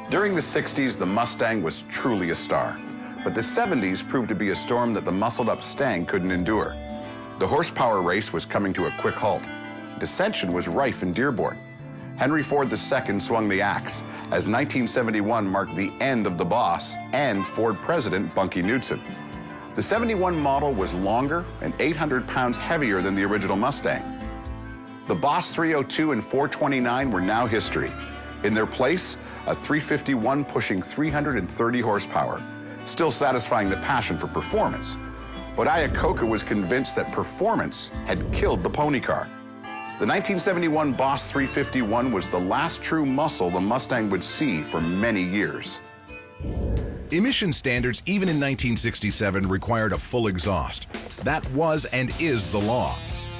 During the 60s, the Mustang was truly a star. But the 70s proved to be a storm that the muscled-up Stang couldn't endure. The horsepower race was coming to a quick halt. Dissension was rife in Dearborn. Henry Ford II swung the axe, as 1971 marked the end of the boss and Ford president Bunkie Knudsen. The 71 model was longer and 800 pounds heavier than the original Mustang. The Boss 302 and 429 were now history. In their place, a 351 pushing 330 horsepower, still satisfying the passion for performance. But Iacocca was convinced that performance had killed the pony car. The 1971 Boss 351 was the last true muscle the Mustang would see for many years. Emission standards, even in 1967, required a full exhaust. That was and is the law.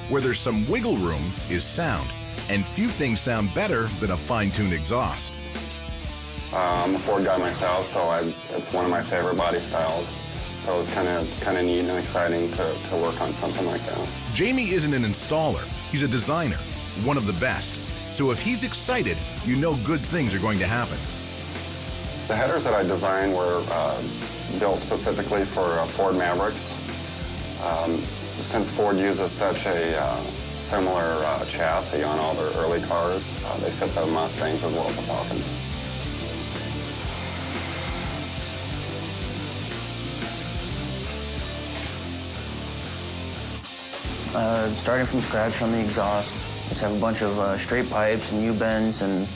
Where there's some wiggle room is sound, and few things sound better than a fine-tuned exhaust. I'm a Ford guy myself, so it's one of my favorite body styles. So it's kind of neat and exciting to work on something like that. Jamie isn't an installer, he's a designer, one of the best. So if he's excited, you know good things are going to happen. The headers that I designed were built specifically for Ford Mavericks. Since Ford uses such a similar chassis on all their early cars, they fit the Mustangs as well as the Falcons. Starting from scratch on the exhaust, just have a bunch of straight pipes and U-bends, and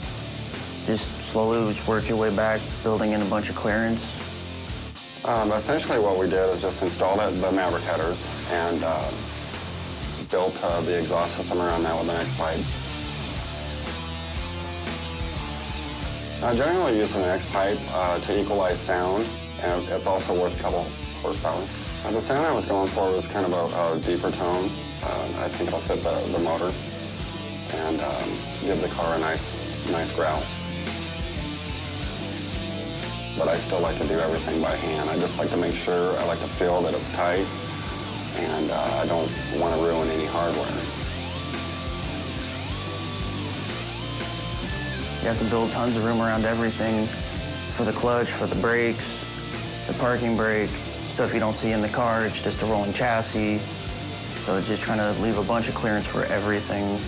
just slowly just work your way back, building in a bunch of clearance. Essentially what we did is just install the Maverick headers and built the exhaust system around that with an X-pipe. I generally use an X-pipe to equalize sound, and it's also worth a couple horsepower. The sound I was going for was kind of a deeper tone. I think it'll fit the motor and give the car a nice growl. But I still like to do everything by hand. I just like to make sure, I like to feel that it's tight, and I don't want to ruin any hardware. You have to build tons of room around everything, for the clutch, for the brakes, the parking brake, stuff you don't see in the car. It's just a rolling chassis. So it's just trying to leave a bunch of clearance for everything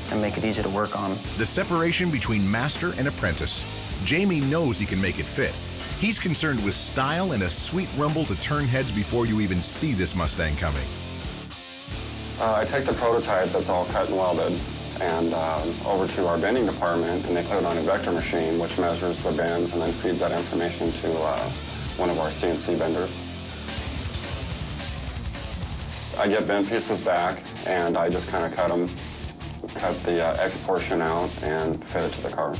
and make it easy to work on. The separation between master and apprentice. Jamie knows he can make it fit. He's concerned with style and a sweet rumble to turn heads before you even see this Mustang coming. I take the prototype that's all cut and welded and over to our bending department, and they put it on a vector machine which measures the bends and then feeds that information to one of our CNC benders. I get bent pieces back, and I just kind of cut the X portion out and fit it to the car.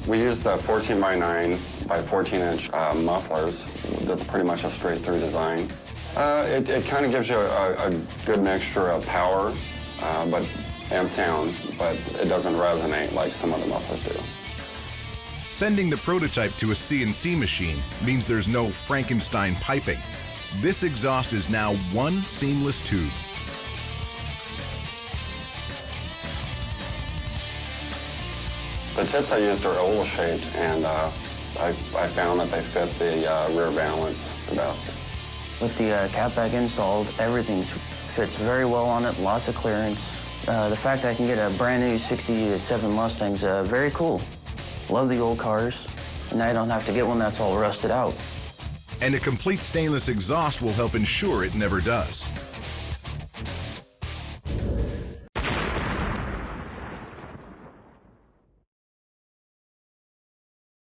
We use the 14 by 9 by 14 inch mufflers. That's pretty much a straight through design. It kind of gives you a good mixture of power and sound, but it doesn't resonate like some other mufflers do. Sending the prototype to a CNC machine means there's no Frankenstein piping. This exhaust is now one seamless tube. The tips I used are oval-shaped, and I found that they fit the rear valance the best. With the catback installed, everything fits very well on it, lots of clearance. The fact I can get a brand new 67 Mustang's very cool. Love the old cars, and I don't have to get one that's all rusted out. And a complete stainless exhaust will help ensure it never does.